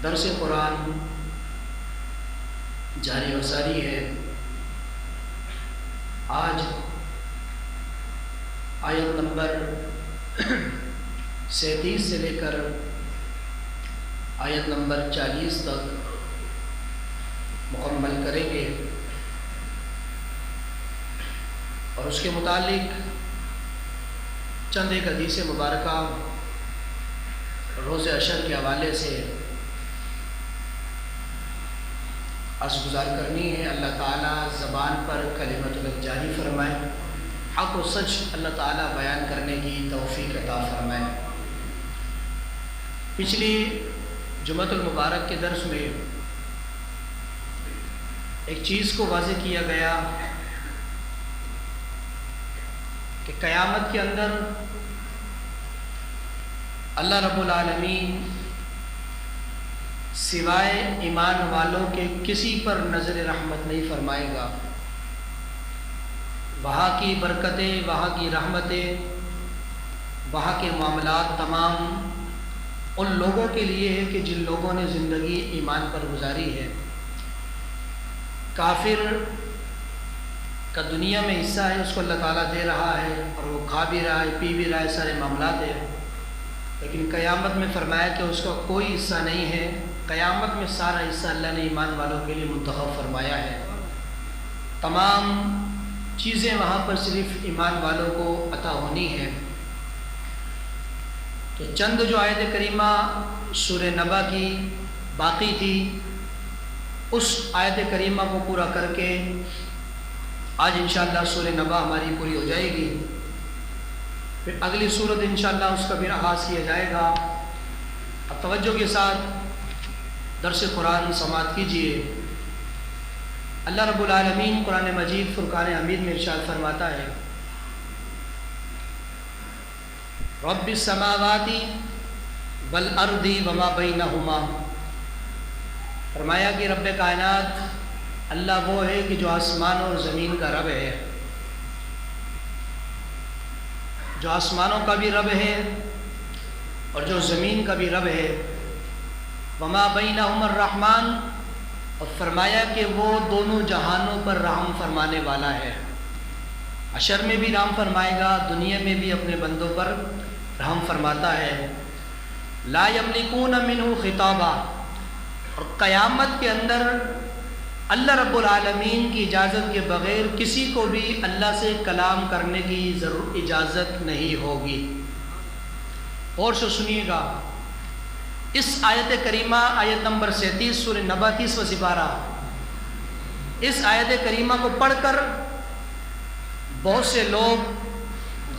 درس قرآن جاری و ساری ہے۔ آج آیت نمبر 37 سے لے کر آیت نمبر 40 تک مکمل کریں گے، اور اس کے متعلق چند ایک حدیث مبارکہ روز عشر کے حوالے سے عرض گزار کرنی ہے۔ اللہ تعالیٰ زبان پر کلمت الحق جاری فرمائے، حق و سچ اللہ تعالیٰ بیان کرنے کی توفیق عطا فرمائے۔ پچھلی جمعۃ المبارک کے درس میں ایک چیز کو واضح کیا گیا کہ قیامت کے اندر اللہ رب العالمین سوائے ایمان والوں کے کسی پر نظر رحمت نہیں فرمائے گا۔ وہاں کی برکتیں، وہاں کی رحمتیں، وہاں کے معاملات تمام ان لوگوں کے لیے ہے کہ جن لوگوں نے زندگی ایمان پر گزاری ہے۔ کافر کا دنیا میں حصہ ہے، اس کو اللہ تعالیٰ دے رہا ہے اور وہ کھا بھی رہا ہے، پی بھی رہا ہے، سارے معاملات ہیں، لیکن قیامت میں فرمایا کہ اس کا کوئی حصہ نہیں ہے۔ قیامت میں سارا حصہ اللہ نے ایمان والوں کے لیے منتخب فرمایا ہے۔ تمام چیزیں وہاں پر صرف ایمان والوں کو عطا ہونی ہے۔ تو چند جو آیت کریمہ سورہ نبا کی باقی تھی، اس آیت کریمہ کو پورا کر کے آج انشاءاللہ سورہ نبا ہماری پوری ہو جائے گی۔ پھر اگلی سورت انشاءاللہ اس کا بھی آغاز کیا جائے گا۔ اب توجہ کے ساتھ درس قرآن سماعت کیجیے۔ اللہ رب العالمین قرآن مجید فرقان حمید میں ارشاد فرماتا ہے، رب السماوات والارض وما بینہما۔ فرمایا کہ رب کائنات اللہ وہ ہے کہ جو آسمان اور زمین کا رب ہے، جو آسمانوں کا بھی رب ہے اور جو زمین کا بھی رب ہے۔ وما بینہما الرحمن، اور فرمایا کہ وہ دونوں جہانوں پر رحم فرمانے والا ہے۔ حشر میں بھی رحم فرمائے گا، دنیا میں بھی اپنے بندوں پر رحم فرماتا ہے۔ لا یملکون منہ خطابا، اور قیامت کے اندر اللہ رب العالمین کی اجازت کے بغیر کسی کو بھی اللہ سے کلام کرنے کی اجازت نہیں ہوگی۔ اور سے سنیے گا، اس آیت کریمہ آیت نمبر 37 سورہ نبا 30واں سپارہ، اس آیت کریمہ کو پڑھ کر بہت سے لوگ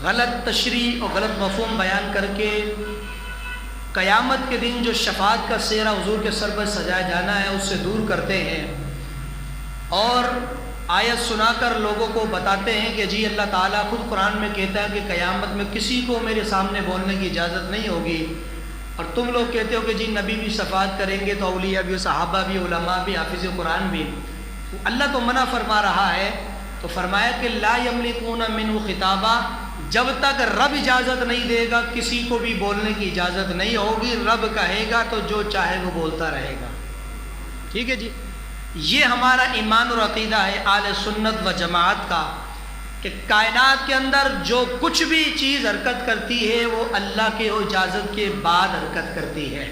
غلط تشریح اور غلط مفہوم بیان کر کے قیامت کے دن جو شفاعت کا سہرا حضور کے سر پر سجایا جانا ہے اس سے دور کرتے ہیں، اور آیت سنا کر لوگوں کو بتاتے ہیں کہ جی اللہ تعالیٰ خود قرآن میں کہتا ہے کہ قیامت میں کسی کو میرے سامنے بولنے کی اجازت نہیں ہوگی، اور تم لوگ کہتے ہو کہ جی نبی بھی شفاعت کریں گے، تو اولیاء بھی، صحابہ بھی، علماء بھی، حافظ قرآن بھی۔ اللہ تو منع فرما رہا ہے، تو فرمایا کہ لا یملکون منہ خطابا، جب تک رب اجازت نہیں دے گا کسی کو بھی بولنے کی اجازت نہیں ہوگی۔ رب کہے گا تو جو چاہے وہ بولتا رہے گا۔ ٹھیک ہے جی، یہ ہمارا ایمان اور عقیدہ ہے اہل سنت و جماعت کا، کہ کائنات کے اندر جو کچھ بھی چیز حرکت کرتی ہے وہ اللہ کے اجازت کے بعد حرکت کرتی ہے۔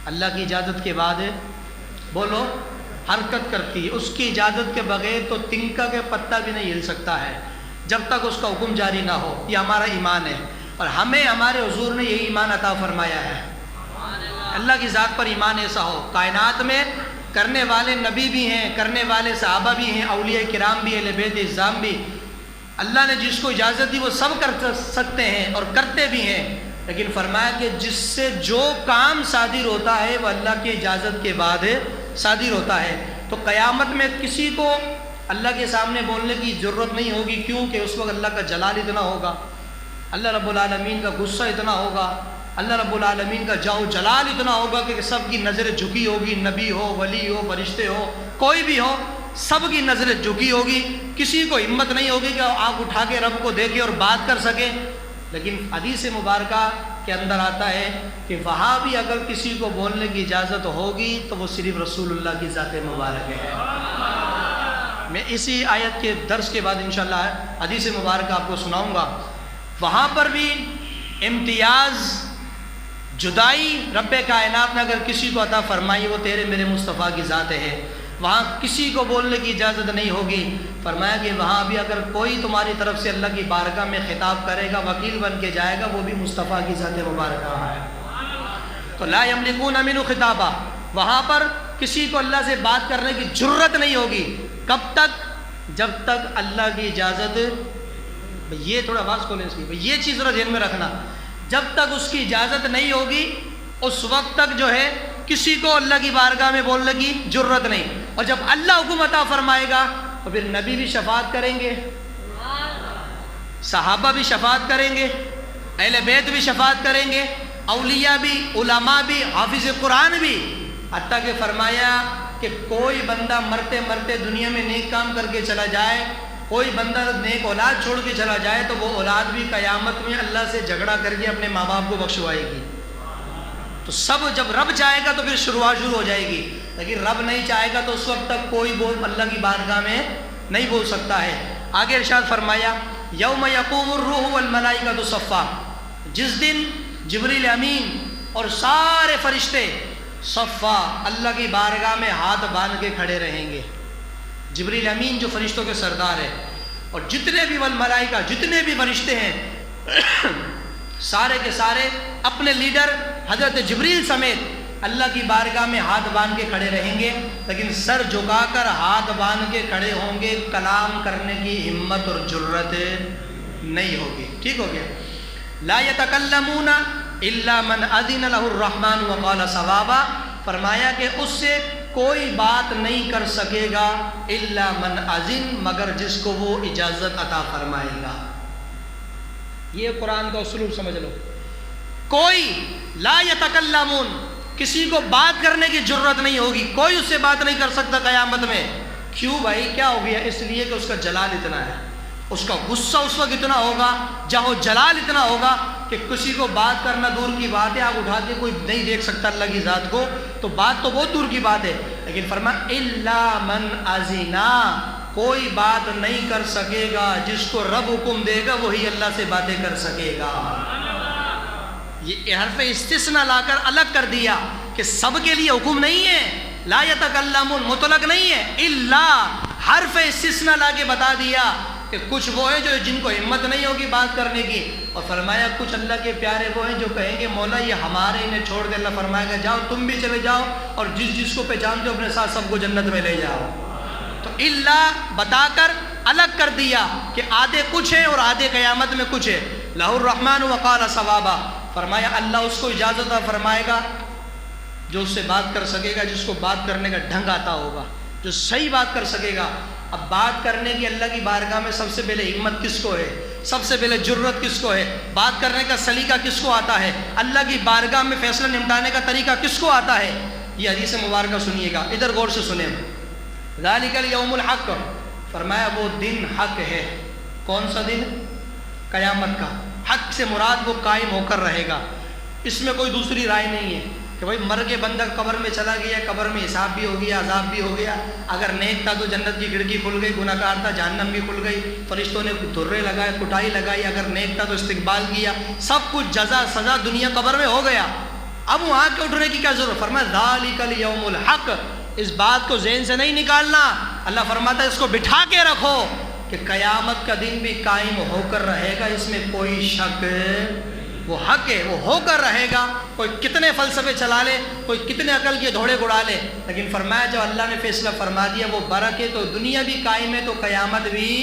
اللہ کی اجازت کے بعد بولو حرکت کرتی ہے، اس کی اجازت کے بغیر تو تنکا کے پتہ بھی نہیں ہل سکتا ہے جب تک اس کا حکم جاری نہ ہو۔ یہ ہمارا ایمان ہے، اور ہمیں ہمارے حضور نے یہی ایمان عطا فرمایا ہے۔ اللہ کی ذات پر ایمان ایسا ہو، کائنات میں کرنے والے نبی بھی ہیں، کرنے والے صحابہ بھی ہیں، اولیاء کرام بھی، اہل بیت اعظام بھی۔ اللہ نے جس کو اجازت دی وہ سب کر سکتے ہیں اور کرتے بھی ہیں، لیکن فرمایا کہ جس سے جو کام صادر ہوتا ہے وہ اللہ کی اجازت کے بعد صادر ہوتا ہے۔ تو قیامت میں کسی کو اللہ کے سامنے بولنے کی ضرورت نہیں ہوگی، کیونکہ اس وقت اللہ کا جلال اتنا ہوگا، اللہ رب العالمین کا غصہ اتنا ہوگا، اللہ رب العالمین کا جاؤ جلال اتنا ہوگا کہ سب کی نظر جھکی ہوگی، نبی ہو، ولی ہو، فرشتے ہو، کوئی بھی ہو، سب کی نظر جھکی ہوگی۔ کسی کو ہمت نہیں ہوگی کہ آنکھ اٹھا کے رب کو دیکھے اور بات کر سکے۔ لیکن حدیث مبارکہ کے اندر آتا ہے کہ وہاں بھی اگر کسی کو بولنے کی اجازت ہوگی تو وہ صرف رسول اللہ کی ذات مبارک ہے۔ میں اسی آیت کے درس کے بعد انشاءاللہ حدیث مبارکہ آپ کو سناؤں گا۔ وہاں پر بھی امتیاز، جدائی رب کائنات نے اگر کسی کو عطا فرمائی وہ تیرے میرے مصطفیٰ کی ذات ہے، وہاں کسی کو بولنے کی اجازت نہیں ہوگی۔ فرمایا کہ وہاں بھی اگر کوئی تمہاری طرف سے اللہ کی بارگاہ میں خطاب کرے گا، وکیل بن کے جائے گا، وہ بھی مصطفیٰ کی ذات مبارکہ ہے۔ تو لا یملکون منہ خطابا، وہاں پر کسی کو اللہ سے بات کرنے کی جرت نہیں ہوگی۔ کب تک؟ جب تک اللہ کی اجازت، یہ تھوڑا آواز کھولیں اس کی، یہ چیز ذرا ذہن میں رکھنا، جب تک اس کی اجازت نہیں ہوگی اس وقت تک جو ہے کسی کو اللہ کی بارگاہ میں بولنے کی جرت نہیں۔ اور جب اللہ حکم عطا فرمائے گا تو پھر نبی بھی شفاعت کریں گے، صحابہ بھی شفاعت کریں گے، اہل بیت بھی شفاعت کریں گے، اولیاء بھی، علماء بھی، حافظ قرآن بھی، حتیٰ کہ فرمایا کہ کوئی بندہ مرتے مرتے دنیا میں نیک کام کر کے چلا جائے، کوئی بندہ نیک اولاد چھوڑ کے چلا جائے تو وہ اولاد بھی قیامت میں اللہ سے جھگڑا کر کے اپنے ماں باپ کو بخشوائے گی۔ تو سب جب رب چاہے گا تو پھر شروعات شروع ہو جائے گی، لیکن رب نہیں چاہے گا تو اس وقت تک کوئی اللہ کی بارگاہ میں نہیں بول سکتا ہے۔ آگے ارشاد فرمایا یوم یقوم الروح والملائکۃ صفا، جس دن جبریل امین اور سارے فرشتے صفا اللہ کی بارگاہ میں ہاتھ باندھ کے کھڑے رہیں گے۔ جبریل امین جو فرشتوں کے سردار ہے، اور جتنے بھی والملائکہ، جتنے بھی فرشتے ہیں سارے کے سارے اپنے لیڈر حضرت جبریل سمیت اللہ کی بارگاہ میں ہاتھ باندھ کے کھڑے رہیں گے، لیکن سر جھکا کر ہاتھ باندھ کے کھڑے ہوں گے، کلام کرنے کی ہمت اور جرت نہیں ہوگی۔ ٹھیک ہو گیا؟ لا یتکلمون الا من اذن له الرحمن وقال صوابا، فرمایا کہ اس سے کوئی بات نہیں کر سکے گا الا من اذن، مگر جس کو وہ اجازت عطا فرمائے گا۔ یہ قرآن کا اسلوب سمجھ لو۔ کوئی لا یتکلمون، کسی کو بات کرنے کی جرت نہیں ہوگی، کوئی اس سے بات نہیں کر سکتا قیامت میں۔ کیوں بھائی؟ کیا ہو گیا؟ اس لیے کہ اس کا جلال اتنا ہے، اس کا غصہ اس وقت اتنا ہوگا، جہاں جلال اتنا ہوگا کہ کسی کو بات کرنا دور کی بات ہے، آپ اٹھا کے کوئی نہیں دیکھ سکتا اللہ کی ذات کو، تو بات تو بہت دور کی بات ہے۔ لیکن فرمایا الا من اذنا، کوئی بات نہیں کر سکے گا، جس کو رب حکم دے گا وہی اللہ سے باتیں کر سکے گا۔ یہ حرف استثناء لا کر الگ کر دیا کہ سب کے لیے حکم نہیں ہے، لا یتکلمون مطلق نہیں ہے، الا حرف استثناء لا کے بتا دیا کہ کچھ وہ ہیں جو جن کو ہمت نہیں ہوگی بات کرنے کی، اور فرمایا کچھ اللہ کے پیارے وہ ہیں جو کہیں گے مولا یہ ہمارے، انہیں چھوڑ کے اللہ فرمائے گا جاؤ تم بھی چلے جاؤ، اور جس جس کو پہچانتے ہو اپنے ساتھ سب کو جنت میں لے جاؤ۔ تو الا بتا کر الگ کر دیا کہ آدھے کچھ ہیں اور آدھے قیامت میں کچھ ہے۔ لہ الرحمن وقال صوابا، فرمایا اللہ اس کو اجازت فرمائے گا جو اس سے بات کر سکے گا، جس کو بات کرنے کا ڈھنگ آتا ہوگا، جو صحیح بات کر سکے گا۔ اب بات کرنے کی اللہ کی بارگاہ میں سب سے پہلے ہمت کس کو ہے، سب سے پہلے جرت کس کو ہے، بات کرنے کا سلیقہ کس کو آتا ہے، اللہ کی بارگاہ میں فیصلہ نمٹانے کا طریقہ کس کو آتا ہے؟ یہ حدیث مبارکہ سنیے گا، ادھر غور سے سنیں۔ ذالک الیوم الحق، فرمایا وہ دن حق ہے۔ کون سا دن؟ قیامت کا۔ حق سے مراد وہ قائم ہو کر رہے گا، اس میں کوئی دوسری رائے نہیں ہے کہ بھائی مر کے بندہ قبر میں چلا گیا، قبر میں حساب بھی ہو گیا، عذاب بھی ہو گیا، اگر نیک تھا تو جنت کی کھڑکی کھل گئی، گناہ گار تھا جہنم بھی کھل گئی، فرشتوں نے دھرے لگائے، کٹائی لگائی، اگر نیک تھا تو استقبال کیا، سب کچھ جزا سزا دنیا قبر میں ہو گیا، اب وہاں کے اٹھنے کی کیا ضرورت؟ فرمایا ذالک الیوم الحق، اس بات کو ذہن سے نہیں نکالنا۔ اللہ فرماتا ہے اس کو بٹھا کے رکھو کہ قیامت کا دن بھی قائم ہو کر رہے گا، اس میں کوئی شک، وہ حق ہے، وہ ہو کر رہے گا۔ کوئی کتنے فلسفے چلا لے، کوئی کتنے عقل کے گھوڑے گڑا لے، لیکن فرمایا جو اللہ نے فیصلہ فرما دیا وہ برک ہے، تو دنیا بھی قائم ہے تو قیامت بھی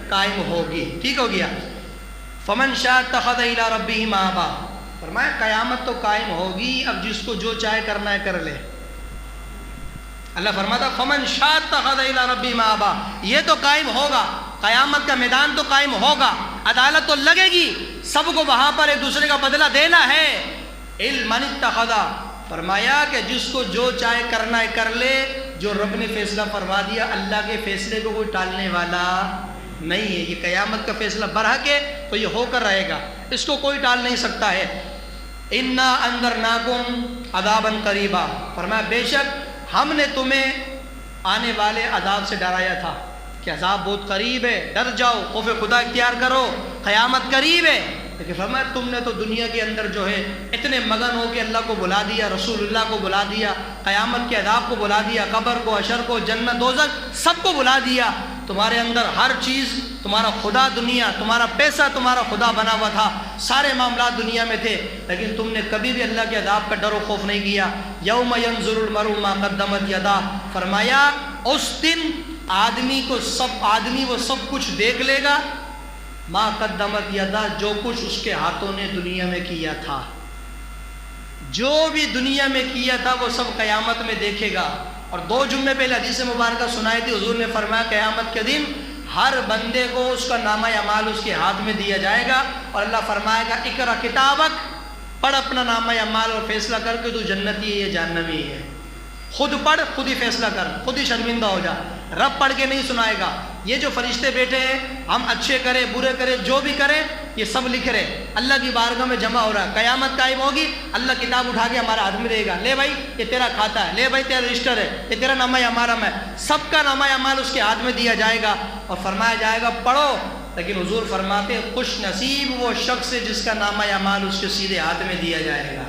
قائم ہوگی۔ ٹھیک ہو گیا؟ فمن شاء اتخذ الی ربہ مآبا، فرمایا قیامت تو قائم ہوگی، اب جس کو جو چاہے کرنا ہے کر لے۔ اللہ فرماتا فمن شاء اتخذ الی ربہ مآبا، یہ تو قائم ہوگا، قیامت کا میدان تو قائم ہوگا، عدالت تو لگے گی، سب کو وہاں پر ایک دوسرے کا بدلہ دینا ہے۔ علم من اتخذ، فرمایا کہ جس کو جو چاہے کرنا ہے کر لے، جو رب نے فیصلہ فرما دیا اللہ کے فیصلے کو کوئی ٹالنے والا نہیں ہے۔ یہ قیامت کا فیصلہ برحق ہے تو یہ ہو کر رہے گا، اس کو کوئی ٹال نہیں سکتا ہے۔ انا انذرناکم عذابا قریبا، فرمایا بے شک ہم نے تمہیں آنے والے عذاب سے ڈرایا تھا کہ عذاب بہت قریب ہے، ڈر جاؤ، خوف خدا اختیار کرو، قیامت قریب ہے۔ لیکن فرمایا تم نے تو دنیا کے اندر جو ہے اتنے مگن ہو کہ اللہ کو بلا دیا، رسول اللہ کو بلا دیا، قیامت کے عذاب کو بلا دیا، قبر کو، حشر کو، جنت دوزخ سب کو بلا دیا۔ تمہارے اندر ہر چیز، تمہارا خدا دنیا، تمہارا پیسہ تمہارا خدا بنا ہوا تھا، سارے معاملات دنیا میں تھے، لیکن تم نے کبھی بھی اللہ کے عذاب کا ڈر و خوف نہیں کیا۔ یوم ینظر المرء ما قدمت یداہ، فرمایا اس دن آدمی وہ سب کچھ دیکھ لے گا، ما قدمت یداہ، جو کچھ اس کے ہاتھوں نے دنیا میں کیا تھا، جو بھی دنیا میں کیا تھا وہ سب قیامت میں دیکھے گا۔ اور 2 جمعے پہلے حدیث مبارکہ سنائی تھی، حضور نے فرمایا قیامت کے دن ہر بندے کو اس کا نامہ اعمال اس کے ہاتھ میں دیا جائے گا، اور اللہ فرمائے گا اقرا کتابک، پڑھ اپنا نامہ اعمال اور فیصلہ کر کے تو جنتی ہے یا جہنمی ہے۔ خود پڑھ، خود ہی فیصلہ کر، خود ہی شرمندہ ہو جا، رب پڑھ کے نہیں سنائے گا۔ یہ جو فرشتے بیٹھے ہیں، ہم اچھے کریں برے کریں جو بھی کریں، یہ سب لکھ رہے، اللہ کی بارگاہ میں جمع ہو رہا ہے۔ قیامت قائم ہوگی، اللہ کتاب اٹھا کے ہمارا ہاتھ میں دے گا، لے بھائی یہ تیرا کھاتا ہے، لے بھائی تیرا رجسٹر ہے، یہ تیرا نامہ اعمال ہے، سب کا نامہ اعمال اس کے ہاتھ میں دیا جائے گا اور فرمایا جائے گا پڑھو۔ لیکن حضور فرماتے ہیں خوش نصیب وہ شخص ہے جس کا نامہ اعمال اس کے سیدھے ہاتھ میں دیا جائے گا،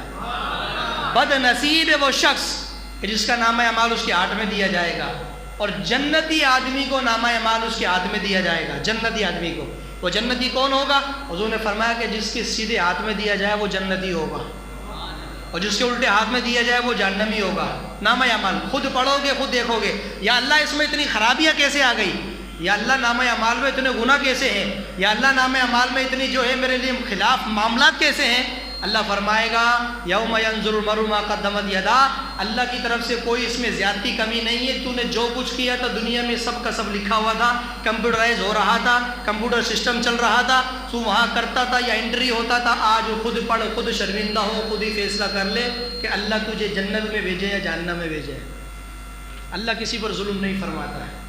بد نصیب ہے وہ شخص کہ جس کا نامہ اعمال اس کے ہاتھ میں دیا جائے گا۔ اور جنتی آدمی کو نامہ اعمال اس کے ہاتھ میں دیا جائے گا، جنتی آدمی کو۔ وہ جنتی کون ہوگا؟ حضور نے فرمایا کہ جس کے سیدھے ہاتھ میں دیا جائے وہ جنتی ہوگا، اور جس کے الٹے ہاتھ میں دیا جائے وہ جہنمی ہوگا۔ نامہ اعمال خود پڑھو گے، خود دیکھو گے، یا اللہ اس میں اتنی خرابیاں کیسے آ گئی، یا اللہ نامہ اعمال میں اتنے گناہ کیسے ہیں، یا اللہ نامہ اعمال میں اتنی جو ہے میرے لیے خلاف معاملات کیسے ہیں۔ اللہ فرمائے گا یوم ینظر المرء ما قدمت یداہ، اللہ کی طرف سے کوئی اس میں زیادتی کمی نہیں ہے۔ تو نے جو کچھ کیا تھا دنیا میں سب کا سب لکھا ہوا تھا، کمپیوٹرائز ہو رہا تھا، کمپیوٹر سسٹم چل رہا تھا، تو وہاں کرتا تھا یا انٹری ہوتا تھا۔ آج خود پڑھ، خود شرمندہ ہو، خود ہی فیصلہ کر لے کہ اللہ تجھے جنت میں بھیجے یا جہنم میں بھیجے۔ اللہ کسی پر ظلم نہیں فرماتا ہے۔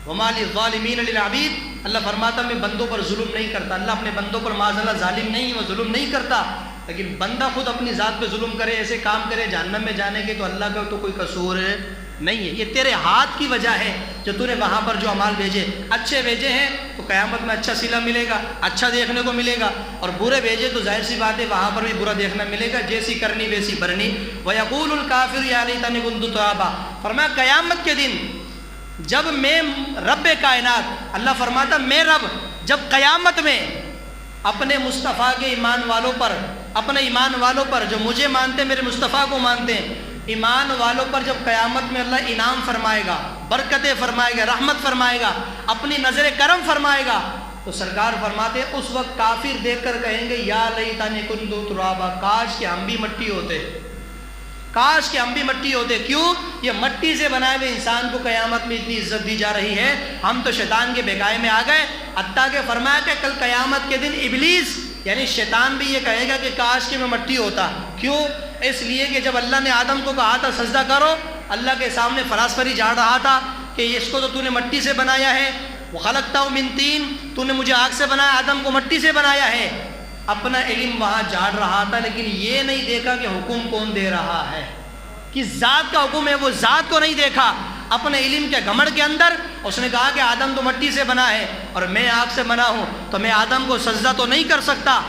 وَمَا لِلظَّالِمِينَ لِلْعَبِيدِ، اللہ فرماتا میں بندوں پر ظلم نہیں کرتا۔ اللہ اپنے بندوں پر معاذ اللہ ظالم نہیں، وہ ظلم نہیں کرتا، لیکن بندہ خود اپنی ذات پہ ظلم کرے، ایسے کام کرے جہنم میں جانے کے، تو اللہ کا تو کوئی قصور نہیں ہے۔ یہ تیرے ہاتھ کی وجہ ہے جو تو نے وہاں پر جو اعمال بھیجے، اچھے بھیجے ہیں تو قیامت میں اچھا صلہ ملے گا، اچھا دیکھنے کو ملے گا، اور برے بھیجے تو ظاہر سی بات ہے وہاں پر بھی برا دیکھنا ملے گا، جیسی کرنی ویسی بھرنی۔ وَيَقُولُ الْكَافِرُ يَا لَيْتَنِي كُنتُ تُرَابًا، فرمایا قیامت کے دن جب میں رب کائنات، اللہ فرماتا میں رب جب قیامت میں اپنے مصطفیٰ کے ایمان والوں پر، اپنے ایمان والوں پر جو مجھے مانتے ہیں، میرے مصطفیٰ کو مانتے ہیں، ایمان والوں پر جب قیامت میں اللہ انعام فرمائے گا، برکتیں فرمائے گا، رحمت فرمائے گا، اپنی نظر کرم فرمائے گا، تو سرکار فرماتے ہیں اس وقت کافر دیکھ کر کہیں گے یا لیتنی کنت ترابا، کاش کہ ہم بھی مٹی ہوتے، کاش کہ ہم بھی مٹی ہوتے۔ کیوں؟ یہ مٹی سے بنائے ہوئے انسان کو قیامت میں اتنی عزت دی جا رہی ہے، ہم تو شیطان کے بہکائے میں آ گئے۔ حتیٰ کہ فرمایا کہ کل قیامت کے دن ابلیس یعنی شیطان بھی یہ کہے گا کہ کاش کہ میں مٹی ہوتا۔ کیوں؟ اس لیے کہ جب اللہ نے آدم کو کہا تھا سجدہ کرو، اللہ کے سامنے فلاسفری جھاڑ رہا تھا کہ اس کو تو نے مٹی سے بنایا ہے، وَخَلَقْتَهُ مِن طِينٍ، تو نے مجھے آگ سے بنایا، آدم کو مٹی سے بنایا ہے۔ اپنا علم وہاں جھاڑ رہا تھا، لیکن یہ نہیں دیکھا کہ حکم کون دے رہا ہے، کس ذات کا حکم ہے، وہ ذات کو نہیں دیکھا۔ اپنے علم کے گھمنڈ کے اندر اس نے کہا کہ آدم تو مٹی سے بنا ہے اور میں آگ سے بنا ہوں، تو میں آدم کو سجدہ تو نہیں کر سکتا۔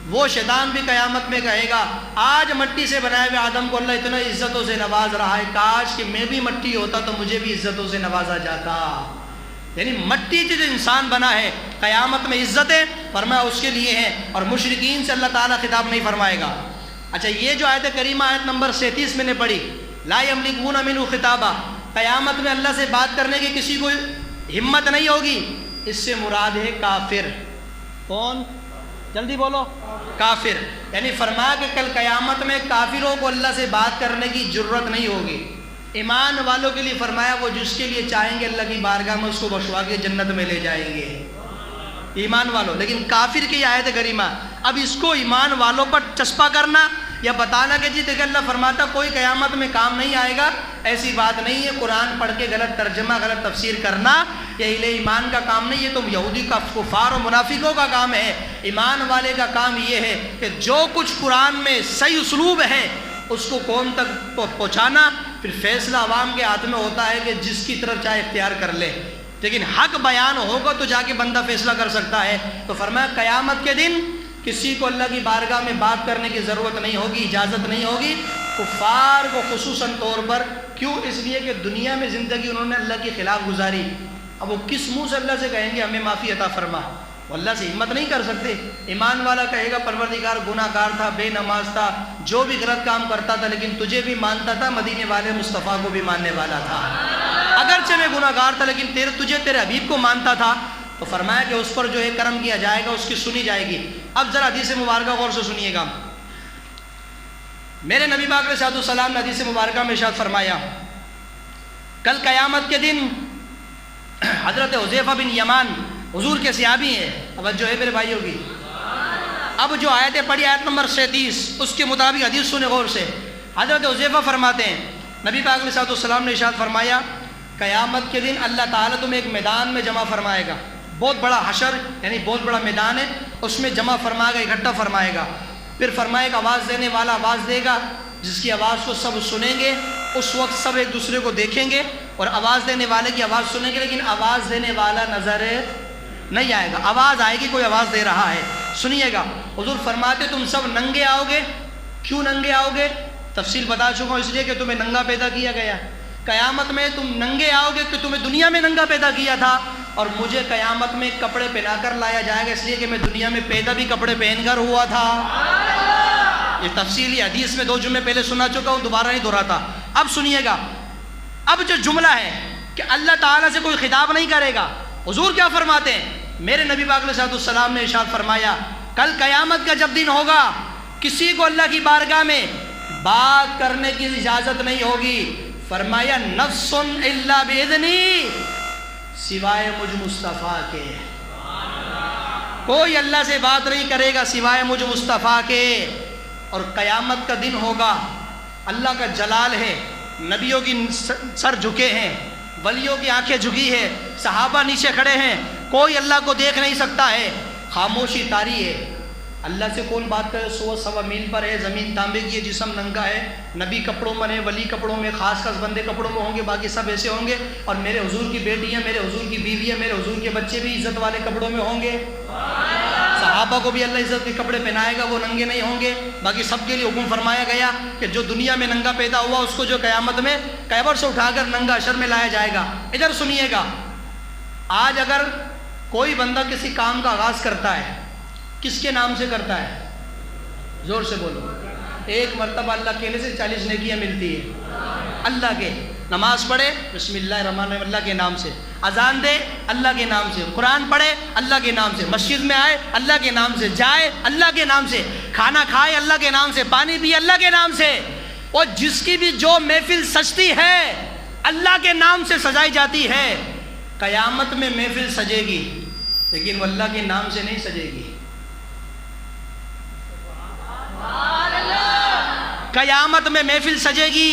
وہ شیطان بھی قیامت میں کہے گا آج مٹی سے بنائے ہوئے آدم کو اللہ اتنا عزتوں سے نواز رہا ہے، کاش کہ میں بھی مٹی ہوتا تو مجھے بھی عزتوں سے نوازا جاتا۔ یعنی مٹی سے جو انسان بنا ہے، قیامت میں عزتیں فرمایا اس کے لیے ہیں، اور مشرکین سے اللہ تعالیٰ خطاب نہیں فرمائے گا۔ اچھا، یہ جو آیت کریمہ آیت نمبر 37 میں نے پڑھی، لا یملکون منہ خطابا، قیامت میں اللہ سے بات کرنے کی کسی کو ہمت نہیں ہوگی، اس سے مراد ہے کافر۔ کون؟ جلدی بولو، کافر۔ یعنی فرمایا کہ کل قیامت میں کافروں کو اللہ سے بات کرنے کی جرت نہیں ہوگی۔ ایمان والوں کے لیے فرمایا وہ جس کے لیے چاہیں گے اللہ کی بارگاہ میں اس کو بخشوا کے جنت میں لے جائیں گے، ایمان والوں۔ لیکن کافر کی آیت کریمہ، اب اس کو ایمان والوں پر چسپا کرنا یا بتانا کہ جی دیکھ اللہ فرماتا کوئی قیامت میں کام نہیں آئے گا، ایسی بات نہیں ہے۔ قرآن پڑھ کے غلط ترجمہ غلط تفسیر کرنا یہ اہل ایمان کا کام نہیں، یہ تو یہودی کا کفار و منافقوں کا کام ہے۔ ایمان والے کا کام یہ ہے کہ جو کچھ قرآن میں صحیح اسلوب ہے اس کو قوم تک پہنچانا، پھر فیصلہ عوام کے ہاتھ میں ہوتا ہے کہ جس کی طرف چاہے اختیار کر لے، لیکن حق بیان ہوگا تو جا کے بندہ فیصلہ کر سکتا ہے۔ تو فرمایا قیامت کے دن کسی کو اللہ کی بارگاہ میں بات کرنے کی ضرورت نہیں ہوگی، اجازت نہیں ہوگی، کفار کو خصوصاً طور پر۔ کیوں؟ اس لیے کہ دنیا میں زندگی انہوں نے اللہ کی خلاف گزاری، اب وہ کس منہ سے اللہ سے کہیں گے ہمیں معافی عطا فرما؟ وہ اللہ سے ہمت نہیں کر سکتے۔ ایمان والا کہے گا پروردگار گناہ گار تھا، بے نماز تھا، جو بھی غلط کام کرتا تھا، لیکن تجھے بھی مانتا تھا، مدینے والے مصطفیٰ کو بھی ماننے والا تھا، اگرچہ میں گناہ گار تھا لیکن تجھے تیرے حبیب کو مانتا تھا۔ تو فرمایا کہ اس پر جو ہے کرم کیا جائے گا، اس کی سنی جائے گی۔ اب ذرا حدیث مبارکہ غور سے سنیے گا۔ میرے نبی پاک علیہ السلام نے حدیث مبارکہ میں ارشاد فرمایا کل قیامت کے دن حضرت حذیفہ بن یمان حضور کے صحابی ہیں، توجہ ہے میرے بھائیوں کی۔ اب جو آیتیں پڑھی آیت نمبر 37 اس کے مطابق حدیث سنے غور سے۔ حضرت حذیفہ فرماتے ہیں نبی پاک علیہ السلام نے ارشاد فرمایا قیامت کے دن اللہ تعالیٰ تمہیں ایک میدان میں جمع فرمائے گا، بہت بڑا حشر یعنی بہت بڑا میدان ہے، اس میں جمع فرمائے گا، اکٹھا فرمائے گا۔ پھر فرمائے گا آواز دینے والا آواز دے گا، جس کی آواز کو سب سنیں گے۔ اس وقت سب ایک دوسرے کو دیکھیں گے اور آواز دینے والے کی آواز سنیں گے، لیکن آواز دینے والا نظر نہیں آئے گا۔ آواز آئے گی، کوئی آواز دے رہا ہے، سنیے گا۔ حضور فرماتے تم سب ننگے آؤ گے۔ کیوں ننگے آؤ گے؟ تفصیل بتا چکا ہوں، اس لیے کہ تمہیں ننگا پیدا کیا گیا۔ قیامت میں تم ننگے آؤ گے کہ تمہیں دنیا میں ننگا پیدا کیا تھا، اور مجھے قیامت میں کپڑے پہنا کر لایا جائے گا، اس لیے کہ میں دنیا میں پیدا بھی کپڑے پہن کر ہوا تھا۔ یہ تفصیلی حدیث میں 2 جمعے پہلے سنا چکا ہوں، دوبارہ نہیں دہراتا۔ اب سنیے گا، اب جو جملہ ہے کہ اللہ تعالیٰ سے کوئی خطاب نہیں کرے گا، حضور کیا فرماتے ہیں؟ میرے نبی پاک علیہ السلام نے ارشاد فرمایا کل قیامت کا جب دن ہوگا کسی کو اللہ کی بارگاہ میں بات کرنے کی اجازت نہیں ہوگی۔ فرمایا نفس الا باذنی، سوائے مجھ مصطفیٰ کے، کوئی اللہ سے بات نہیں کرے گا سوائے مجھ مصطفیٰ کے۔ اور قیامت کا دن ہوگا، اللہ کا جلال ہے، نبیوں کی سر جھکے ہیں، ولیوں کی آنکھیں جھکی ہے، صحابہ نیچے کھڑے ہیں، کوئی اللہ کو دیکھ نہیں سکتا ہے، خاموشی طاری ہے۔ اللہ سے کون بات کرے؟ 100 میل پر ہے، زمین تانبے کی ہے، جسم ننگا ہے، نبی کپڑوں میں ہے، ولی کپڑوں میں، خاص خاص بندے کپڑوں میں ہوں گے، باقی سب ایسے ہوں گے۔ اور میرے حضور کی بیٹیاں، میرے حضور کی بیویاں، میرے حضور کے بچے بھی عزت والے کپڑوں میں ہوں گے۔ صحابہ کو بھی اللہ عزت کے کپڑے پہنائے گا، وہ ننگے نہیں ہوں گے۔ باقی سب کے لیے حکم فرمایا گیا کہ جو دنیا میں ننگا پیدا ہوا اس کو جو قیامت میں قبر سے اٹھا کر ننگا حشر میں لایا جائے گا۔ ادھر سنیے گا، آج اگر کوئی بندہ کسی کام کا آغاز کرتا ہے، کس کے نام سے کرتا ہے؟ زور سے بولو۔ ایک مرتبہ اللہ کہنے سے 40 نیکیاں ملتی ہے، اللہ کے۔ نماز پڑھے بسم اللہ الرحمن الرحیم اللہ کے نام سے، اذان دے اللہ کے نام سے، قرآن پڑھے اللہ کے نام سے، مسجد میں آئے اللہ کے نام سے، جائے اللہ کے نام سے، کھانا کھائے اللہ کے نام سے، پانی پیے اللہ کے نام سے۔ اور جس کی بھی جو محفل سجتی ہے اللہ کے نام سے سجائی جاتی ہے، قیامت میں محفل سجے گی لیکن وہ اللہ کے نام سے نہیں سجے گی۔ قیامت میں محفل سجے گی۔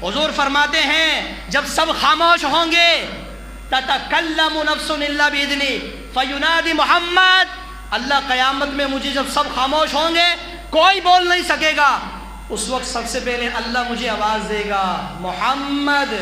حضور فرماتے ہیں جب سب خاموش ہوں گے تتکلم نفس الا باذنی فینادی محمد، اللہ قیامت میں مجھے جب سب خاموش ہوں گے کوئی بول نہیں سکے گا، اس وقت سب سے پہلے اللہ مجھے آواز دے گا محمد،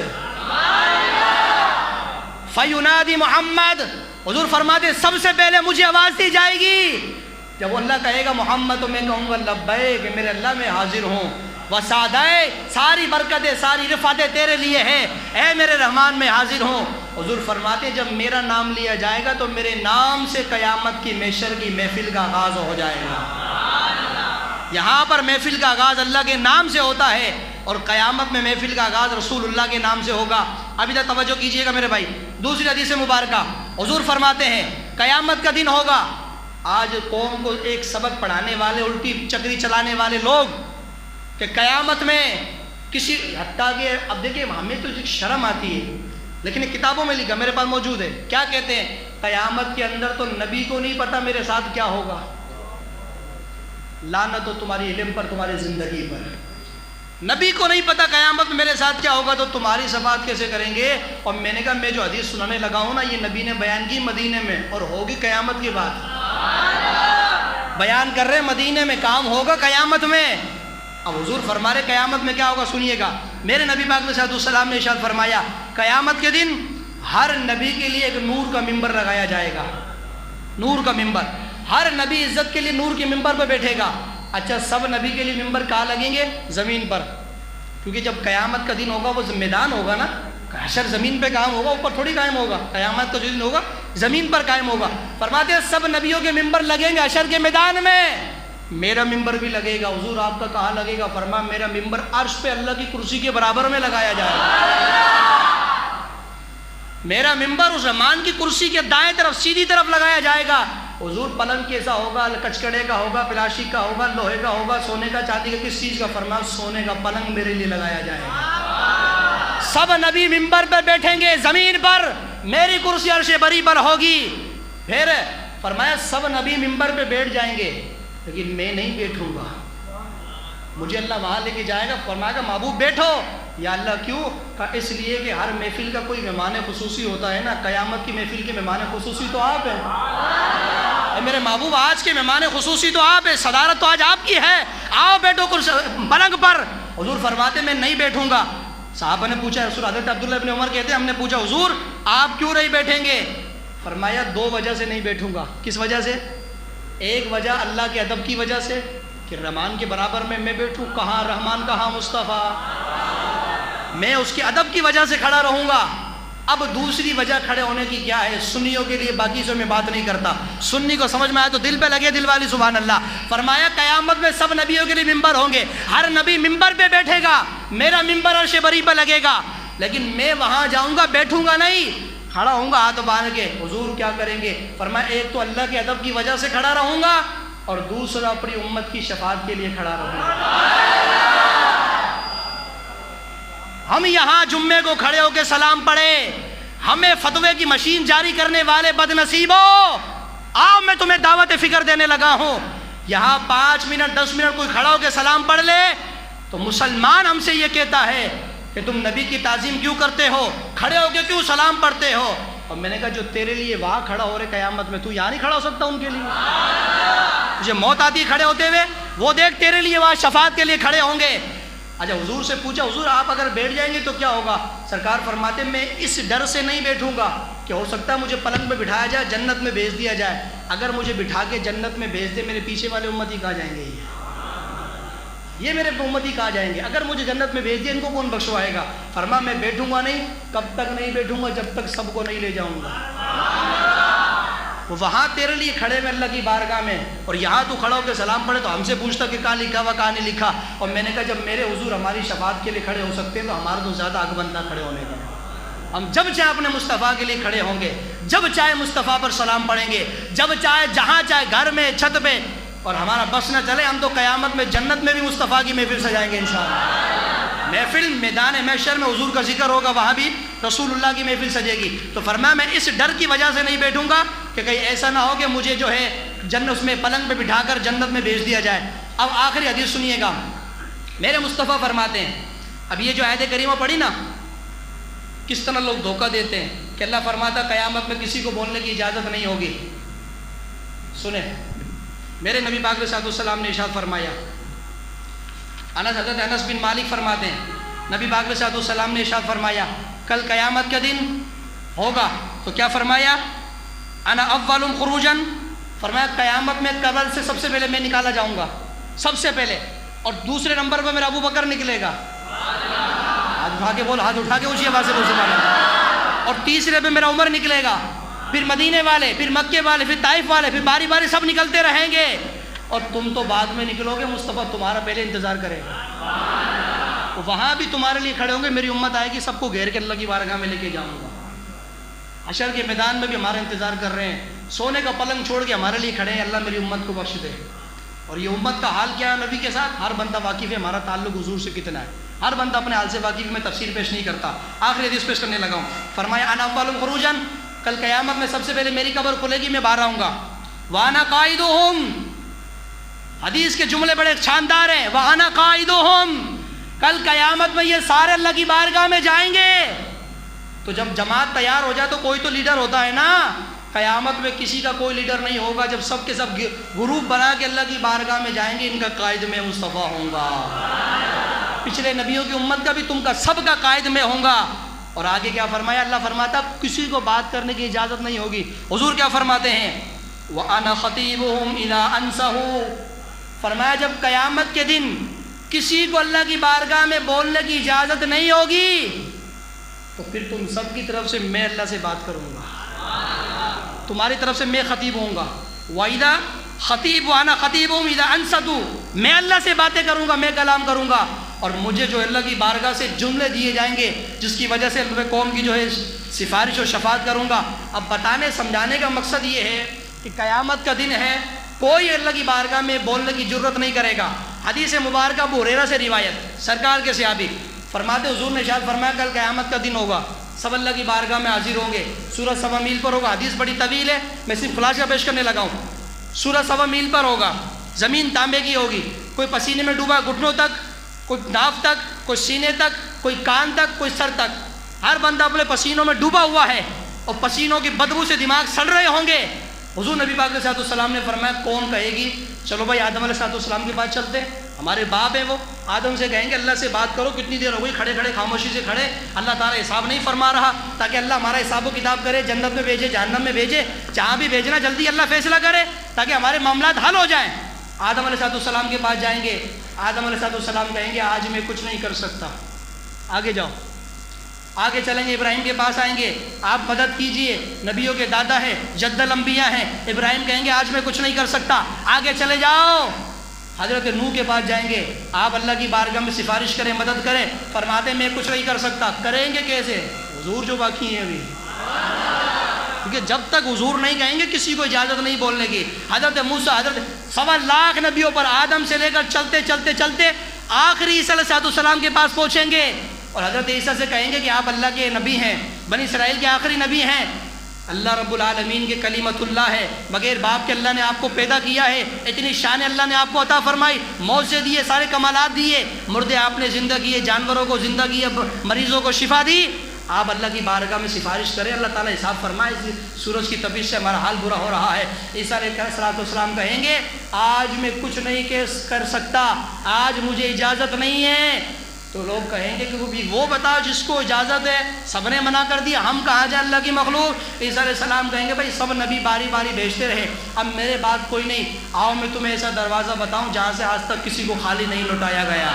فینادی محمد۔ حضور فرماتے سب سے پہلے مجھے آواز دی جائے گی۔ جب وہ اللہ کہے گا محمد تو میں کہوں گا لبیک کہ میرے اللہ میں حاضر ہوں، وسعدائے ساری برکتیں ساری رفعتیں تیرے لیے ہیں، اے میرے رحمان میں حاضر ہوں۔ حضور فرماتے جب میرا نام لیا جائے گا تو میرے نام سے قیامت کی محشر کی محفل کا آغاز ہو جائے گا۔ یہاں پر محفل کا آغاز اللہ کے نام سے ہوتا ہے اور قیامت میں محفل کا آغاز رسول اللہ کے نام سے ہوگا۔ اب ادھر توجہ کیجئے گا میرے بھائی، دوسری حدیث مبارکہ حضور فرماتے ہیں قیامت کا دن ہوگا، آج قوم کو ایک سبق پڑھانے والے، الٹی چکری چلانے والے لوگ، کہ قیامت میں کسی حتیٰ کہ اب دیکھیں ہمیں تو شرم آتی ہے لیکن کتابوں میں لکھا، میرے پاس موجود ہے، کیا کہتے ہیں قیامت کے اندر تو نبی کو نہیں پتا میرے ساتھ کیا ہوگا، لعنت ہو تمہاری علم پر، تمہاری زندگی پر۔ نبی کو نہیں پتا قیامت میں میرے ساتھ کیا ہوگا تو تمہاری شفاعت کیسے کریں گے؟ اور میں نے کہا میں جو حدیث سنانے لگا ہوں نا یہ نبی نے بیان کی مدینے میں، اور ہوگی قیامت کی بات، بیان کر رہے مدینے میں، کام ہوگا قیامت میں۔ اب حضور فرما رہے قیامت میں کیا ہوگا، سنیے گا۔ میرے نبی پاک علیہ السلام نے ارشاد فرمایا قیامت کے دن ہر نبی کے لیے ایک نور کا ممبر لگایا جائے گا، نور کا ممبر، ہر نبی عزت کے لیے نور کے ممبر پہ بیٹھے گا۔ اچھا سب نبی کے لیے ممبر کہاں لگیں گے؟ زمین پر، کیونکہ جب قیامت کا دن ہوگا وہ میدان ہوگا نا، حشر زمین پہ قائم ہوگا، اوپر تھوڑی قائم ہوگا، قیامت کا جو دن ہوگا زمین پر قائم ہوگا۔ فرماتے ہیں سب نبیوں کے ممبر لگیں گے حشر کے میدان میں، میرا ممبر بھی لگے گا۔ حضور آپ کا کہاں لگے گا؟ فرمایا میرا ممبر عرش پہ اللہ کی کرسی کے برابر میں لگایا جائے گا، میرا ممبر اس رحمان کی کرسی کے دائیں طرف سیدھی طرف لگایا جائے گا۔ حضور پلنگ کیسا ہوگا؟ کچکڑے کا ہوگا، پلاسٹک کا ہوگا، لوہے کا ہوگا، سونے کا، چاندی کا، کس چیز کا؟ فرمایا سونے کا پلنگ میرے لیے لگایا جائے گا۔ سب نبی ممبر پر بیٹھیں گے زمین پر، میری کرسی عرش بری پر ہوگی۔ پھر فرمایا سب نبی ممبر پہ بیٹھ جائیں گے لیکن میں نہیں بیٹھوں گا، مجھے اللہ وہاں لے کے جائے گا، فرمائے گا محبوب بیٹھو۔ یا اللہ کیوں؟ کہا اس لیے کہ ہر محفل کا کوئی مہمان خصوصی ہوتا ہے نا، قیامت کی محفل کے مہمان خصوصی تو آپ ہیں، اے میرے محبوب آج کے مہمان خصوصی تو آپ ہیں، صدارت تو آج آپ کی ہے، آؤ بیٹھو پلنگ پر۔ حضور فرماتے میں نہیں بیٹھوں گا۔ صحابہ نے پوچھا رسول، حضرت عبداللہ ابن عمر کہتے ہیں ہم نے پوچھا حضور آپ کیوں نہیں بیٹھیں گے؟ فرمایا دو وجہ سے نہیں بیٹھوں گا۔ کس وجہ سے؟ ایک وجہ اللہ کے ادب کی وجہ سے کہ رحمان کے برابر میں بیٹھوں، کہاں رحمان کہاں مصطفیٰ، میں اس کے ادب کی وجہ سے کھڑا رہوں گا۔ اب دوسری وجہ کھڑے ہونے کی کیا ہے؟ سنیوں کے لیے، باقی سے میں بات نہیں کرتا، سنی کو سمجھ میں آیا تو دل پہ لگے دل والی سبحان اللہ۔ فرمایا قیامت میں سب نبیوں کے لیے ممبر ہوں گے، ہر نبی ممبر پہ بیٹھے گا، میرا ممبر عرش بری پہ لگے گا، لیکن میں وہاں جاؤں گا بیٹھوں گا نہیں، کھڑا ہوں گا ہاتھ باندھ کے۔ حضور کیا کریں گے؟ فرمایا ایک تو اللہ کے ادب کی وجہ سے کھڑا رہوں گا اور دوسرا اپنی امت کی شفاعت کے لیے کھڑا رہوں گا۔ ہم یہاں جمعے کو کھڑے ہو کے سلام پڑھے، ہمیں فتوے کی مشین جاری کرنے والے بد نصیبوں، آؤ میں تمہیں دعوت فکر دینے لگا ہوں۔ یہاں 5 منٹ 10 منٹ کوئی کھڑا ہو کے سلام پڑھ لے تو مسلمان ہم سے یہ کہتا ہے کہ تم نبی کی تعظیم کیوں کرتے ہو، کھڑے ہو کے کیوں سلام پڑھتے ہو؟ اور میں نے کہا جو تیرے لیے وہاں کھڑا ہو رہے قیامت میں، تو یہاں نہیں کھڑا ہو سکتا ان کے لیے؟ مجھے موت آتی ہے کھڑے ہوتے ہوئے، وہ دیکھ تیرے لیے وہاں شفاعت کے لیے کھڑے ہوں گے۔ اچھا حضور سے پوچھا حضور آپ اگر بیٹھ جائیں گے تو کیا ہوگا؟ سرکار فرماتے میں اس ڈر سے نہیں بیٹھوں گا کہ ہو سکتا ہے مجھے پلنگ پہ بٹھایا جائے، جنت میں بھیج دیا جائے، اگر مجھے بٹھا کے جنت میں بھیج دے میرے پیچھے والے امتی کہاں جائیں گے؟ یہ میرے امتی کہاں جائیں گے؟ اگر مجھے جنت میں بھیج دیا ان کو کون بخشوائے گا؟ فرما میں بیٹھوں گا نہیں، کب تک نہیں بیٹھوں گا؟ جب تک سب کو نہیں لے جاؤں گا۔ وہاں تیرے لیے کھڑے میں اللہ کی بارگاہ میں، اور یہاں تو کھڑا ہو کے سلام پڑھے تو ہم سے پوچھتا کہ کہاں لکھا ہوا کہاں نہیں لکھا۔ اور میں نے کہا جب میرے حضور ہماری شفاعت کے لیے کھڑے ہو سکتے ہیں تو ہمارا تو زیادہ حق بنتا کھڑے ہونے کا۔ ہم جب چاہے اپنے مصطفیٰ کے لیے کھڑے ہوں گے، جب چاہے مصطفیٰ پر سلام پڑھیں گے، جب چاہے جہاں چاہے، گھر میں، چھت پہ، اور ہمارا بس نہ چلے ہم تو قیامت میں جنت میں بھی مصطفیٰ کی محفل سجائیں گے انشاءاللہ۔ محفل میدان محشر میں حضور کا ذکر ہوگا، وہاں بھی رسول اللہ کی محفل سجے گی۔ تو فرمایا میں اس ڈر کی وجہ سے نہیں بیٹھوں گا کہ کہیں ایسا نہ ہو کہ مجھے جو ہے جنت میں پلنگ پہ بٹھا کر جنت میں بھیج دیا جائے۔ اب آخری حدیث سنیے گا، میرے مصطفیٰ فرماتے ہیں، اب یہ جو آیت کریمہ پڑھی نا، کس طرح لوگ دھوکہ دیتے ہیں کہ اللہ فرماتا قیامت میں کسی کو بولنے کی اجازت نہیں ہوگی۔ سنیں میرے نبی پاک علیہ السلام نے ارشاد فرمایا، حضرت انس بن مالک فرماتے ہیں نبی پاک علیہ السلام نے ارشاد فرمایا کل قیامت کا دن ہوگا تو کیا فرمایا؟ انا اول خروجا، فرمایا قیامت میں قبر سے سب سے پہلے میں نکالا جاؤں گا، سب سے پہلے، اور دوسرے نمبر پہ میرا ابو بکر نکلے گا، ہاتھ اٹھا کے بول، ہاتھ اٹھا کے اونچی آواز سے بول سبحان اللہ، اور تیسرے پہ میرا عمر نکلے گا، پھر مدینے والے، پھر مکے والے، پھر طائف والے، پھر باری باری سب نکلتے رہیں گے، اور تم تو بعد میں نکلو گے، مصطفیٰ تمہارا پہلے انتظار کرے گا، وہاں بھی تمہارے لیے کھڑے ہوں گے، میری امت آئے گی، سب کو گھیر کے اللہ کی بارگاہ میں لے کے جاؤں گا، حشر کے میدان میں بھی ہمارا انتظار کر رہے ہیں، سونے کا پلنگ چھوڑ کے ہمارے لیے کھڑے ہیں، اللہ میری امت کو بخش دے۔ اور یہ امت کا حال کیا ہے نبی کے ساتھ؟ ہر بندہ واقف ہے ہمارا تعلق حضور سے کتنا ہے، ہر بندہ اپنے حال سے واقف ہے، میں تفسیر پیش نہیں کرتا، آخری حدیث پیش کرنے لگا ہوں۔ فرمایا انا اول خروجا، کل قیامت میں سب سے پہلے میری قبر کھلے گی، میں باہر آؤں گا، وانا قائدہم، حدیث کے جملے بڑے شاندار ہیں. وَأَنَا قَائِدُهُمْ, کل قیامت میں یہ سارے اللہ کی بارگاہ میں جائیں گے. تو جب جماعت تیار ہو جائے تو کوئی تو لیڈر ہوتا ہے نا. قیامت میں کسی کا کوئی لیڈر نہیں ہوگا. جب سب کے سب گروپ بنا کے اللہ کی بارگاہ میں جائیں گے, ان کا قائد میں مصطفیٰ ہوں گا. پچھلے نبیوں کی امت کا بھی تم کا سب کا قائد میں ہوں گا. اور آگے کیا فرمایا؟ اللہ فرماتا کسی کو بات کرنے کی اجازت نہیں ہوگی. حضور کیا فرماتے ہیں؟ وَأَنَا خَطِيبُهُمْ إِذَا أَنْسَهُ, فرمایا جب قیامت کے دن کسی کو اللہ کی بارگاہ میں بولنے کی اجازت نہیں ہوگی تو پھر تم سب کی طرف سے میں اللہ سے بات کروں گا, تمہاری طرف سے میں خطیب ہوں گا. وَإِذَا خطیب وَأَنَا خَطِيبُهُمْ إِذَا أَنْصَتُوا, میں اللہ سے باتیں کروں گا, میں کلام کروں گا. اور مجھے جو اللہ کی بارگاہ سے جملے دیے جائیں گے جس کی وجہ سے میں قوم کی جو ہے سفارش و شفاعت کروں گا. اب بتانے سمجھانے کا مقصد یہ ہے کہ قیامت کا دن ہے, کوئی اللہ کی بارگاہ میں بولنے کی جرت نہیں کرے گا. حدیث مبارکہ ابو ہریرہ سے روایت, سرکار کے صحابی فرماتے حضور نے ارشاد فرمایا کل قیامت کا دن ہوگا, سب اللہ کی بارگاہ میں حاضر ہوں گے. سورج 1.25 میل پر ہوگا. حدیث بڑی طویل ہے, میں صرف خلاصہ پیش کرنے لگا ہوں. سورج 1.25 میل پر ہوگا, زمین تانبے کی ہوگی, کوئی پسینے میں ڈوبا گھٹنوں تک, کوئی ناف تک, کوئی سینے تک, کوئی کان تک, کوئی سر تک. ہر بندہ اپنے پسینوں میں ڈوبا ہوا ہے اور پسینوں کی بدبو سے دماغ سڑ رہے ہوں گے. حضور نبی پاک علیہ السلام نے فرمایا کون کہے گی چلو بھائی آدم علیہ السلام کے پاس چلتے ہیں, ہمارے باپ ہیں وہ. آدم سے کہیں گے اللہ سے بات کرو, کتنی دیر ہو گئی کھڑے کھڑے خاموشی سے کھڑے, اللہ تعالیٰ حساب نہیں فرما رہا, تاکہ اللہ ہمارا حساب و کتاب کرے, جنت میں بھیجے جہنم میں بھیجے, جہاں بھی بھیجنا جلدی اللہ فیصلہ کرے تاکہ ہمارے معاملات حل ہو جائیں. آدم علیہ السلام کے پاس جائیں گے, آدم علیہ السلام کہیں گے آج میں کچھ نہیں کر سکتا, آگے جاؤ. آگے چلیں گے, ابراہیم کے پاس آئیں گے, آپ مدد کیجئے, نبیوں کے دادا ہیں, جد الانبیاء ہیں. ابراہیم کہیں گے آج میں کچھ نہیں کر سکتا, آگے چلے جاؤ. حضرت نوح کے پاس جائیں گے, آپ اللہ کی بارگاہ میں سفارش کریں, مدد کریں. فرماتے ہیں میں کچھ نہیں کر سکتا. کریں گے کیسے؟ حضور جو باقی ہیں ابھی, کیونکہ جب تک حضور نہیں کہیں گے کسی کو اجازت نہیں بولنے کی. حضرت موسیٰ, حضرت 1.25 لاکھ نبیوں پر آدم سے لے کر چلتے چلتے چلتے آخری عیسیٰ علیہ السلام کے پاس پہنچیں گے اور حضرت عیسیٰ سے کہیں گے کہ آپ اللہ کے نبی ہیں, بنی اسرائیل کے آخری نبی ہیں, اللہ رب العالمین کے کلیمت اللہ ہے, بغیر باپ کے اللہ نے آپ کو پیدا کیا ہے, اتنی شان اللہ نے آپ کو عطا فرمائی, موت سے دیے, سارے کمالات دیے, مردے آپ نے زندہ کیے, جانوروں کو زندہ کیے, مریضوں کو شفا دی. آپ اللہ کی بارگاہ میں سفارش کریں, اللہ تعالیٰ حساب فرمائے. سورج کی تپش سے ہمارا حال برا ہو رہا ہے. عیسیٰ علیہ السلام کہیں گے آج میں کچھ نہیں کر سکتا, آج مجھے اجازت نہیں ہے. تو لوگ کہیں گے کہ وہ بتاؤ جس کو اجازت ہے, سب نے منع کر دیا, ہم کہاں جائیں اللہ کی مخلوق. عیسیٰ علیہ السلام کہیں گے بھائی سب نبی باری باری بھیجتے رہے, اب میرے بعد کوئی نہیں, آؤ میں تمہیں ایسا دروازہ بتاؤں جہاں سے آج تک کسی کو خالی نہیں لوٹایا گیا.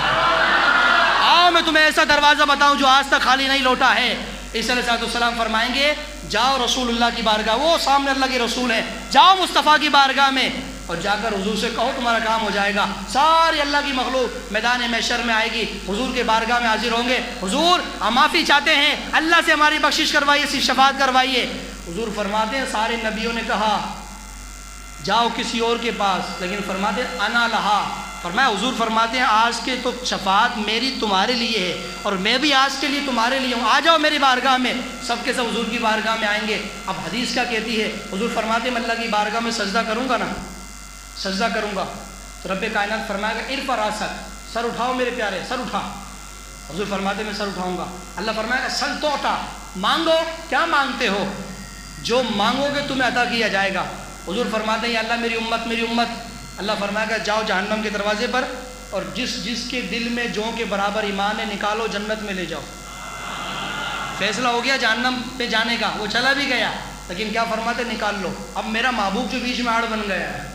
آؤ میں تمہیں ایسا دروازہ بتاؤں جو آج تک خالی نہیں لوٹا ہے. عیسیٰ علیہ السلام فرمائیں گے جاؤ رسول اللہ کی بارگاہ, وہ سامنے اللہ کے رسول ہیں, جاؤ مصطفیٰ کی بارگاہ میں اور جا کر حضور سے کہو تمہارا کام ہو جائے گا. ساری اللہ کی مخلوق میدان محشر میں آئے گی, حضور کے بارگاہ میں حاضر ہوں گے. حضور ہم معافی چاہتے ہیں, اللہ سے ہماری بخشش کروائیے, شفاعت کروائیے. حضور فرماتے ہیں سارے نبیوں نے کہا جاؤ کسی اور کے پاس, لیکن فرماتے ہیں انا لہا. فرمایا حضور فرماتے ہیں آج کے تو شفاعت میری تمہارے لیے ہے اور میں بھی آج کے لیے تمہارے لیے ہوں, آ جاؤ میری بارگاہ میں. سب کے سب حضور کی بارگاہ میں آئیں گے. اب حدیث کیا کہتی ہے؟ حضور فرماتے ہیں میں اللہ کی بارگاہ میں سجدہ کروں گا نا, سجدہ کروں گا تو رب کائنات فرمائے گا ارفع راسک, سر اٹھاؤ میرے پیارے, سر اٹھا. حضور فرماتے ہیں میں سر اٹھاؤں گا. اللہ فرمائے گا سل توٹا, مانگو, کیا مانگتے ہو, جو مانگو گے تمہیں عطا کیا جائے گا. حضور فرماتے ہیں یا اللہ میری امت میری امت. اللہ فرمائے گا جاؤ جہنم کے دروازے پر اور جس کے دل میں جوں کے برابر ایمان ہے نکالو, جنت میں لے جاؤ. فیصلہ ہو گیا جہنم پہ جانے کا, وہ چلا بھی گیا, لیکن کیا فرماتے نکال لو. اب میرا محبوب جو بیچ میں آڑ بن گیا ہے,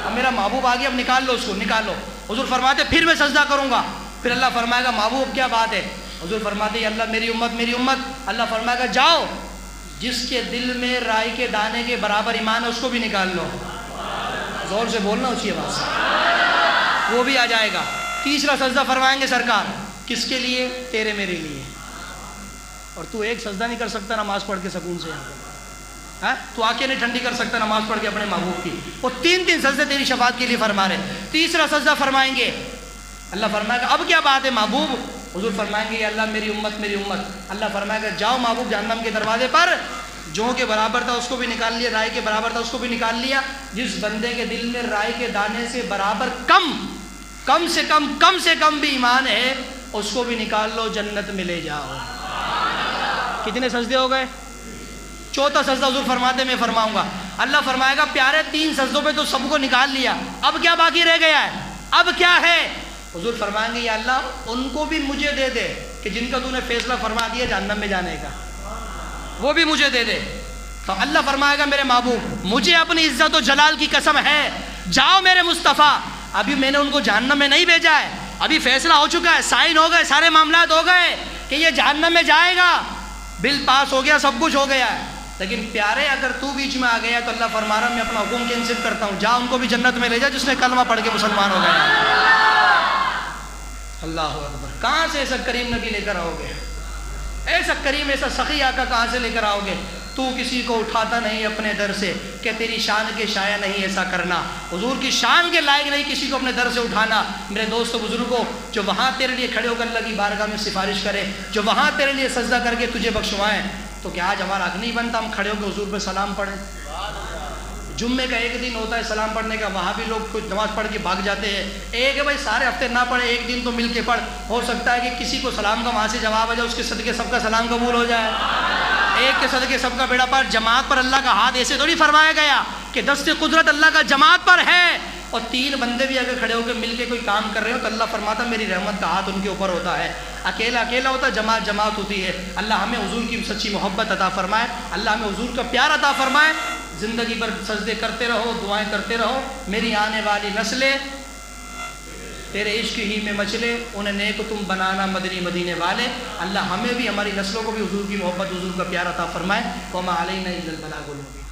اب میرا محبوب آ گیا, اب نکال لو اس کو, نکالو. حضور فرماتے پھر میں سجدہ کروں گا. پھر اللہ فرمائے گا محبوب کیا بات ہے؟ حضور فرماتے یا اللہ میری امت میری امت. اللہ فرمائے گا جاؤ جس کے دل میں رائی کے دانے کے برابر ایمان ہے اس کو بھی نکال لو. زور سے بولنا اسی آواز سے, وہ بھی آ جائے گا. تیسرا سجدہ فرمائیں گے سرکار, کس کے لیے؟ تیرے میرے لیے. اور تو ایک سجدہ نہیں کر سکتا نماز پڑھ کے سکون سے, تو آنکھیں نہیں ٹھنڈی کر سکتا نماز پڑھ کے اپنے محبوب کی. وہ 3 سجدے تیری شفاعت کے لیے فرما رہے. تیسرا سجدہ فرمائیں گے, اللہ فرمائے گا اب کیا بات ہے محبوب؟ حضور فرمائیں گے یا اللہ میری امت میری امت. اللہ فرمائے گا جاؤ محبوب جہنم کے دروازے پر, جو کے برابر تھا اس کو بھی نکال لیا، رائے کے برابر تھا اس کو بھی نکال لیا. جس بندے کے دل میں رائے کے دانے سے برابر کم سے کم بھی ایمان ہے اس کو بھی نکال لو، جنت میں لے جاؤ. کتنے سجدے ہو گئے؟ چوتھا سجدہ حضور فرماتے میں فرماؤں گا. اللہ فرمائے گا پیارے 3 سجدوں پہ تو سب کو نکال لیا، اب کیا باقی رہ گیا ہے؟ اب کیا ہے؟ حضور فرمائیں گے یا اللہ ان کو بھی مجھے دے دے کہ جن کا تو نے فیصلہ فرما دیا جہنم میں جانے کا، وہ بھی مجھے دے دے. تو اللہ فرمائے گا میرے محبوب مجھے اپنی عزت و جلال کی قسم ہے، جاؤ میرے مصطفیٰ، ابھی میں نے ان کو جہنم میں نہیں بھیجا ہے، ابھی فیصلہ ہو چکا ہے، سائن ہو گئے، سارے معاملات ہو گئے کہ یہ جہنم میں جائے گا، بل پاس ہو گیا، سب کچھ ہو گیا ہے. لیکن پیارے اگر تو بیچ میں آ گیا تو اللہ فرما رہا میں اپنا حکم کینسل کرتا ہوں، جا ان کو بھی جنت میں لے جا جس نے کلمہ پڑھ کے مسلمان ہو گیا. اللہ اکبر. کہاں سے ایسا کریم نبی لے کر آؤ گے؟ ایسا کریم ایسا سخی آقا کہاں سے لے کر آؤ گے؟ تو کسی کو اٹھاتا نہیں اپنے در سے کہ تیری شان کے شایع نہیں ایسا کرنا، حضور کی شان کے لائق نہیں کسی کو اپنے در سے اٹھانا. میرے دوست و بزرگوں، جو وہاں تیرے لیے کھڑے ہو کر اللہ کی بارگاہ میں سفارش کرے، جو وہاں تیرے لیے سجدہ کر کے تجھے بخشوائیں، تو کیا آج ہمارا حق نہیں بنتا ہم کھڑے ہو کے حضور پہ سلام پڑھیں؟ جمعے کا ایک دن ہوتا ہے سلام پڑھنے کا، وہاں بھی لوگ کچھ نماز پڑھ کے بھاگ جاتے ہیں. ایک ہے بھائی سارے ہفتے نہ پڑھے، ایک دن تو مل کے پڑھ، ہو سکتا ہے کہ کسی کو سلام کا وہاں سے جواب آ جائے، اس کے صدقے سب کا سلام قبول ہو جائے. ایک کے صدقے سب کا بیڑا پار. جماعت پر اللہ کا ہاتھ ایسے تھوڑی فرمایا گیا کہ دست قدرت اللہ کا جماعت پر ہے، اور 3 بندے بھی اگر کھڑے ہو کے مل کے کوئی کام کر رہے ہو تو اللہ فرماتا میری رحمت کا ہاتھ ان کے اوپر ہوتا ہے. اکیلا ہوتا، جماعت ہوتی ہے. اللہ ہمیں حضور کی سچی محبت عطا فرمائے، اللہ ہمیں حضور کا پیار عطا فرمائے. زندگی بھر سجدے کرتے رہو، دعائیں کرتے رہو. میری آنے والی نسلیں تیرے عشق ہی میں مچلے، انہیں نیک تم بنانا مدنی مدینے والے. اللہ ہمیں بھی ہماری نسلوں کو بھی حضور کی محبت، حضور کا پیار عطا فرمائے. وما علینا الا البلاغ المبین.